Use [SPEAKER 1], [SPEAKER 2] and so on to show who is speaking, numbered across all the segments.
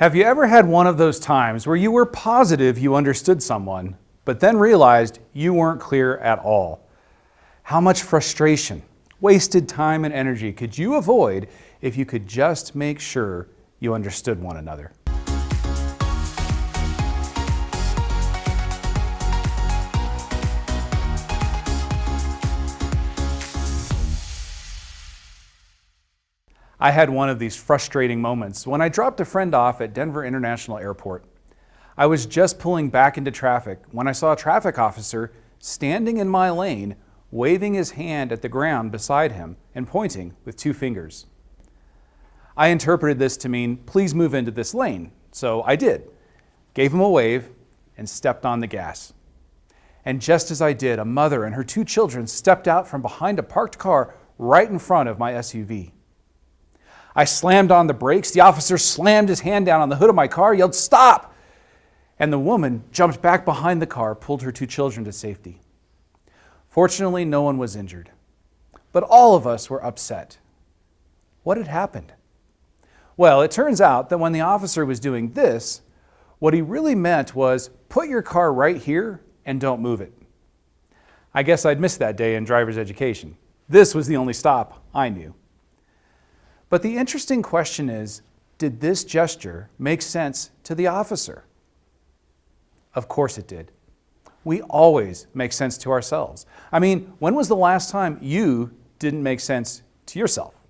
[SPEAKER 1] Have you ever had one of those times where you were positive you understood someone, but then realized you weren't clear at all? How much frustration, wasted time and energy could you avoid if you could just make sure you understood one another? I had one of these frustrating moments when I dropped a friend off at Denver International Airport. I was just pulling back into traffic when I saw a traffic officer standing in my lane, waving his hand at the ground beside him and pointing with two fingers. I interpreted this to mean, please move into this lane. So I did, gave him a wave, and stepped on the gas. And just as I did, a mother and her two children stepped out from behind a parked car right in front of my SUV. I slammed on the brakes. The officer slammed his hand down on the hood of my car, yelled, "Stop!" And the woman jumped back behind the car, pulled her two children to safety. Fortunately, no one was injured, but all of us were upset. What had happened? Well, it turns out that when the officer was doing this, what he really meant was, put your car right here and don't move it. I guess I'd missed that day in driver's education. This was the only stop I knew. But the interesting question is, did this gesture make sense to the officer? Of course it did. We always make sense to ourselves. I mean, when was the last time you didn't make sense to yourself?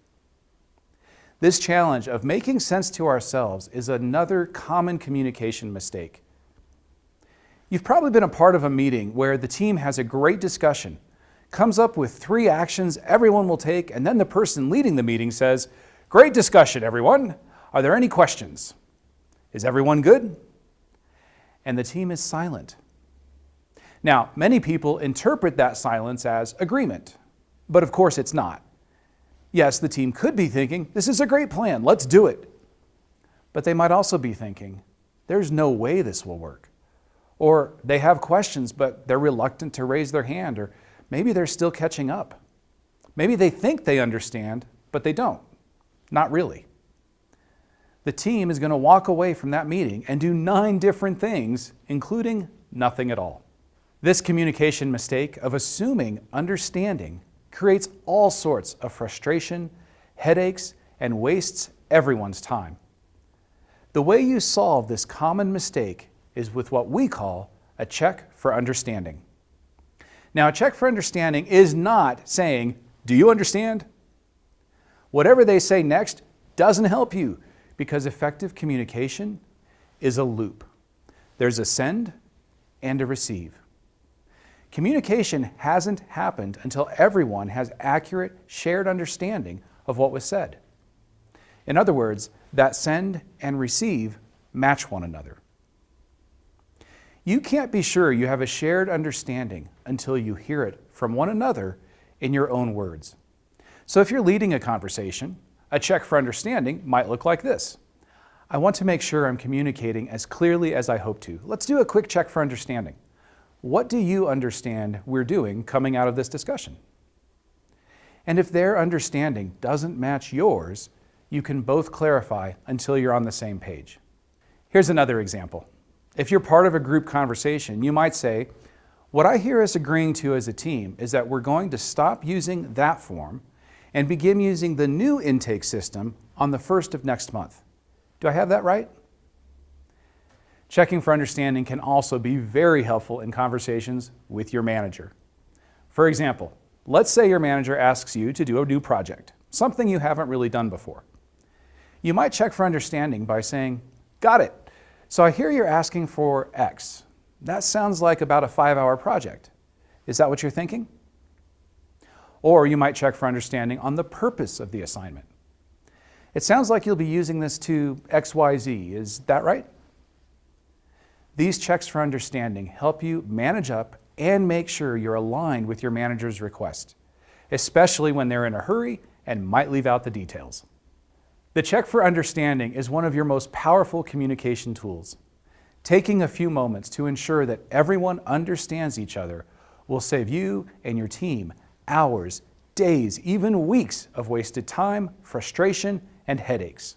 [SPEAKER 1] This challenge of making sense to ourselves is another common communication mistake. You've probably been a part of a meeting where the team has a great discussion, comes up with 3 actions everyone will take, and then the person leading the meeting says, "Great discussion, everyone. Are there any questions? Is everyone good?" And the team is silent. Now, many people interpret that silence as agreement, but of course it's not. Yes, the team could be thinking, "This is a great plan, let's do it." But they might also be thinking, "There's no way this will work." Or they have questions, but they're reluctant to raise their hand, or maybe they're still catching up. Maybe they think they understand, but they don't. Not really. The team is going to walk away from that meeting and do 9 different things, including nothing at all. This communication mistake of assuming understanding creates all sorts of frustration, headaches, and wastes everyone's time. The way you solve this common mistake is with what we call a check for understanding. Now, a check for understanding is not saying, "Do you understand?" Whatever they say next doesn't help you, because effective communication is a loop. There's a send and a receive. Communication hasn't happened until everyone has accurate, shared understanding of what was said. In other words, that send and receive match one another. You can't be sure you have a shared understanding until you hear it from one another in your own words. So if you're leading a conversation, a check for understanding might look like this. I want to make sure I'm communicating as clearly as I hope to. Let's do a quick check for understanding. What do you understand we're doing coming out of this discussion? And if their understanding doesn't match yours, you can both clarify until you're on the same page. Here's another example. If you're part of a group conversation, you might say, "What I hear us agreeing to as a team is that we're going to stop using that form and begin using the new intake system on the 1st of next month. Do I have that right?" Checking for understanding can also be very helpful in conversations with your manager. For example, let's say your manager asks you to do a new project, something you haven't really done before. You might check for understanding by saying, "Got it. So I hear you're asking for X. That sounds like about a 5-hour project. Is that what you're thinking?" Or you might check for understanding on the purpose of the assignment. "It sounds like you'll be using this to XYZ. Is that right?" These checks for understanding help you manage up and make sure you're aligned with your manager's request, especially when they're in a hurry and might leave out the details. The check for understanding is one of your most powerful communication tools. Taking a few moments to ensure that everyone understands each other will save you and your team hours, days, even weeks of wasted time, frustration, and headaches.